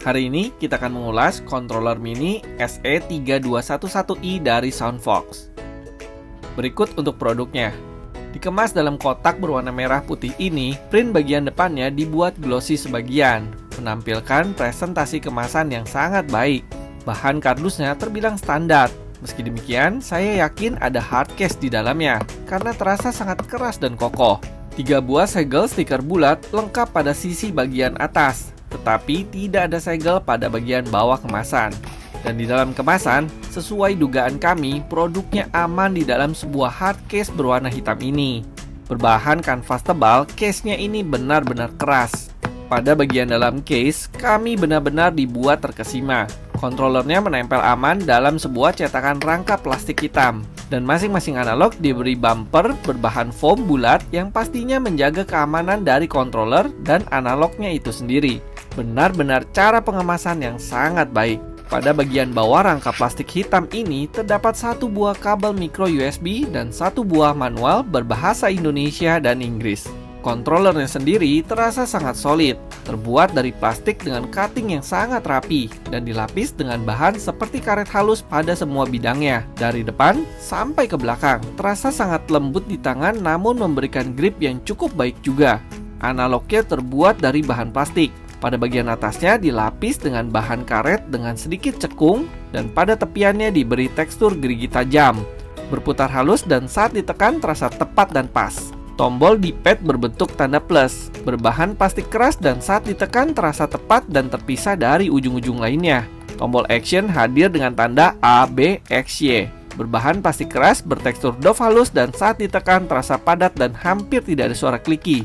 Hari ini kita akan mengulas controller mini SE3211i dari Soundfox. Berikut untuk produknya. Dikemas dalam kotak berwarna merah putih ini, print bagian depannya dibuat glossy sebagian, menampilkan presentasi kemasan yang sangat baik. Bahan kardusnya terbilang standar. Meski demikian, saya yakin ada hard case di dalamnya, karena terasa sangat keras dan kokoh. 3 buah segel stiker bulat lengkap pada sisi bagian atas, tetapi tidak ada segel pada bagian bawah kemasan. Dan di dalam kemasan, sesuai dugaan kami, produknya aman di dalam sebuah hard case berwarna hitam ini. Berbahan kanvas tebal, case-nya ini benar-benar keras. Pada bagian dalam case, kami benar-benar dibuat terkesima. Kontrolernya menempel aman dalam sebuah cetakan rangka plastik hitam. Dan masing-masing analog diberi bumper berbahan foam bulat yang pastinya menjaga keamanan dari controller dan analognya itu sendiri. Benar-benar cara pengemasan yang sangat baik. Pada bagian bawah rangka plastik hitam ini terdapat 1 buah kabel micro USB dan 1 buah manual berbahasa Indonesia dan Inggris. Kontrolernya sendiri terasa sangat solid, terbuat dari plastik dengan cutting yang sangat rapi dan dilapis dengan bahan seperti karet halus pada semua bidangnya. Dari depan sampai ke belakang, terasa sangat lembut di tangan namun memberikan grip yang cukup baik juga. Analognya terbuat dari bahan plastik. Pada bagian atasnya dilapis dengan bahan karet dengan sedikit cekung dan pada tepiannya diberi tekstur gerigi tajam, berputar halus dan saat ditekan terasa tepat dan pas. Tombol D-pad berbentuk tanda plus, berbahan plastik keras dan saat ditekan terasa tepat dan terpisah dari ujung-ujung lainnya. Tombol action hadir dengan tanda A, B, X, Y. Berbahan plastik keras bertekstur doff halus dan saat ditekan terasa padat dan hampir tidak ada suara kliki.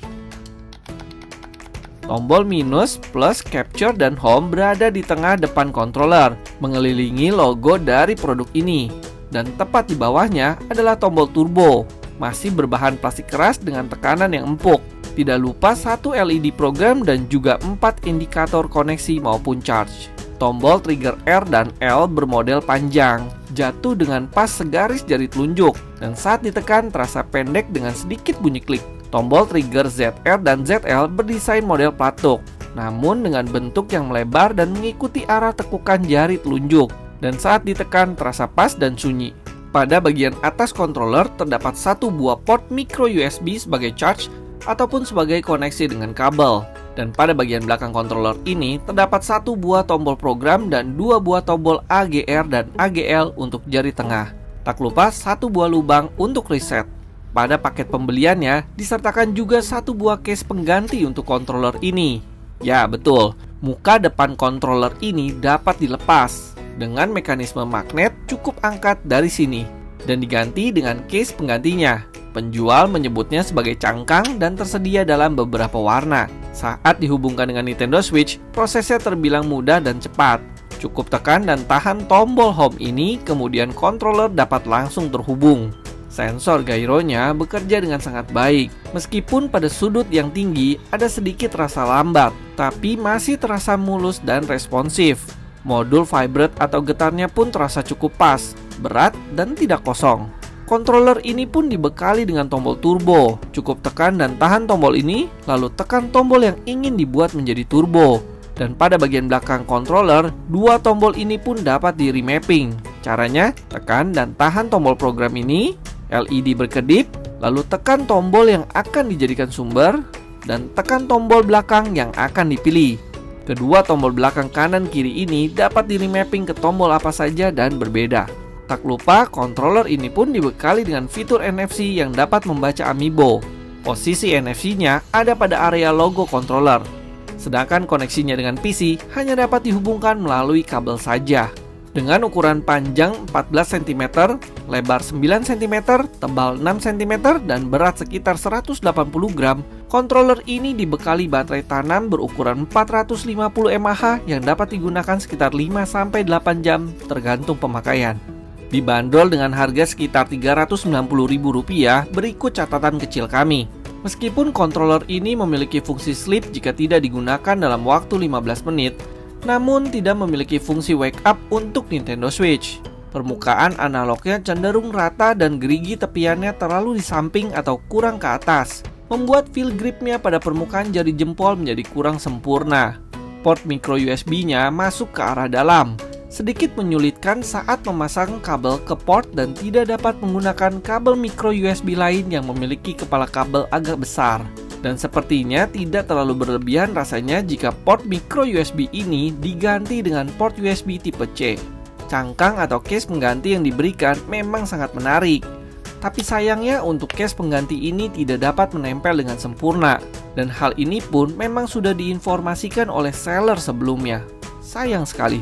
Tombol minus, plus, capture, dan home berada di tengah depan controller, mengelilingi logo dari produk ini. Dan tepat di bawahnya adalah tombol turbo, masih berbahan plastik keras dengan tekanan yang empuk. Tidak lupa 1 LED program dan juga 4 indikator koneksi maupun charge. Tombol trigger R dan L bermodel panjang, jatuh dengan pas segaris jari telunjuk, dan saat ditekan terasa pendek dengan sedikit bunyi klik. Tombol trigger ZR dan ZL berdesain model pelatuk, namun dengan bentuk yang melebar dan mengikuti arah tekukan jari telunjuk, dan saat ditekan terasa pas dan sunyi. Pada bagian atas controller terdapat 1 buah port micro USB sebagai charge ataupun sebagai koneksi dengan kabel. Dan pada bagian belakang controller ini terdapat 1 buah tombol program dan 2 buah tombol AGR dan AGL untuk jari tengah. Tak lupa 1 buah lubang untuk reset. Pada paket pembeliannya disertakan juga 1 buah case pengganti untuk controller ini. Ya betul, muka depan controller ini dapat dilepas dengan mekanisme magnet cukup angkat dari sini dan diganti dengan case penggantinya. Penjual menyebutnya sebagai cangkang dan tersedia dalam beberapa warna. Saat dihubungkan dengan Nintendo Switch, prosesnya terbilang mudah dan cepat. Cukup tekan dan tahan tombol home ini, kemudian controller dapat langsung terhubung. Sensor gyronya bekerja dengan sangat baik. Meskipun pada sudut yang tinggi ada sedikit rasa lambat, tapi masih terasa mulus dan responsif. Modul vibrate atau getarnya pun terasa cukup pas, berat dan tidak kosong. Controller ini pun dibekali dengan tombol turbo. Cukup tekan dan tahan tombol ini, lalu tekan tombol yang ingin dibuat menjadi turbo. Dan pada bagian belakang controller, 2 tombol ini pun dapat di remapping. Caranya, tekan dan tahan tombol program ini, LED berkedip, lalu tekan tombol yang akan dijadikan sumber, dan tekan tombol belakang yang akan dipilih. Kedua tombol belakang kanan kiri ini dapat di remapping ke tombol apa saja dan berbeda. Tak lupa, controller ini pun dibekali dengan fitur NFC yang dapat membaca Amiibo. Posisi NFC-nya ada pada area logo controller. Sedangkan koneksinya dengan PC hanya dapat dihubungkan melalui kabel saja. Dengan ukuran panjang 14 cm, lebar 9 cm, tebal 6 cm, dan berat sekitar 180 gram, controller ini dibekali baterai tanam berukuran 450 mAh yang dapat digunakan sekitar 5-8 jam tergantung pemakaian. Dibanderol dengan harga sekitar Rp390.000, berikut catatan kecil kami. Meskipun controller ini memiliki fungsi sleep jika tidak digunakan dalam waktu 15 menit, namun tidak memiliki fungsi wake up untuk Nintendo Switch. Permukaan analognya cenderung rata dan gerigi tepiannya terlalu di samping atau kurang ke atas, membuat feel gripnya pada permukaan jari jempol menjadi kurang sempurna. port micro USB-nya masuk ke arah dalam, sedikit menyulitkan saat memasang kabel ke port dan tidak dapat menggunakan kabel micro USB lain yang memiliki kepala kabel agak besar. Dan sepertinya tidak terlalu berlebihan rasanya jika port micro USB ini diganti dengan port USB tipe C. Cangkang atau case pengganti yang diberikan memang sangat menarik. Tapi sayangnya untuk case pengganti ini tidak dapat menempel dengan sempurna. Dan hal ini pun memang sudah diinformasikan oleh seller sebelumnya. Sayang sekali.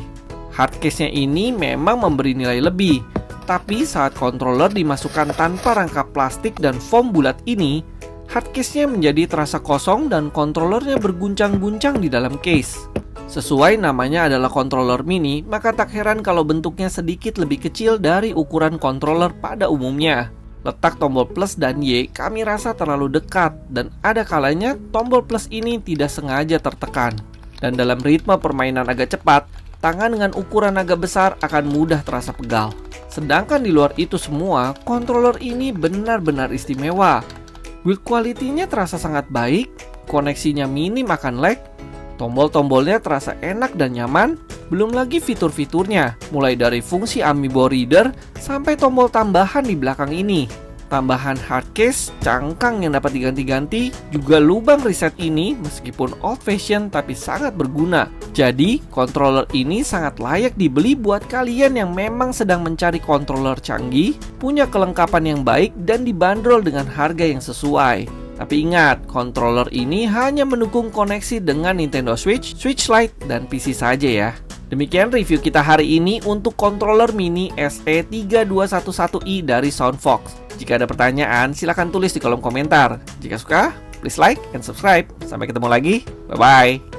Hardcase-nya ini memang memberi nilai lebih. Tapi saat controller dimasukkan tanpa rangka plastik dan foam bulat ini, hardcase-nya menjadi terasa kosong dan controllernya berguncang-guncang di dalam case. Sesuai namanya adalah controller mini, maka tak heran kalau bentuknya sedikit lebih kecil dari ukuran controller pada umumnya. Letak tombol plus dan Y kami rasa terlalu dekat, dan ada kalanya tombol plus ini tidak sengaja tertekan. Dan dalam ritme permainan agak cepat, tangan dengan ukuran agak besar akan mudah terasa pegal. Sedangkan di luar itu semua, controller ini benar-benar istimewa. Build quality-nya terasa sangat baik, koneksinya minim akan lag, tombol-tombolnya terasa enak dan nyaman, belum lagi fitur-fiturnya, mulai dari fungsi Amiibo Reader sampai tombol tambahan di belakang ini. Tambahan hardcase, cangkang yang dapat diganti-ganti, juga lubang reset ini meskipun old fashion tapi sangat berguna. Jadi, controller ini sangat layak dibeli buat kalian yang memang sedang mencari controller canggih, punya kelengkapan yang baik, dan dibanderol dengan harga yang sesuai. Tapi ingat, controller ini hanya mendukung koneksi dengan Nintendo Switch, Switch Lite, dan PC saja ya. Demikian review kita hari ini untuk controller mini SE3211i dari Soundfox. Jika ada pertanyaan, silahkan tulis di kolom komentar. Jika suka, please like and subscribe. Sampai ketemu lagi, bye-bye.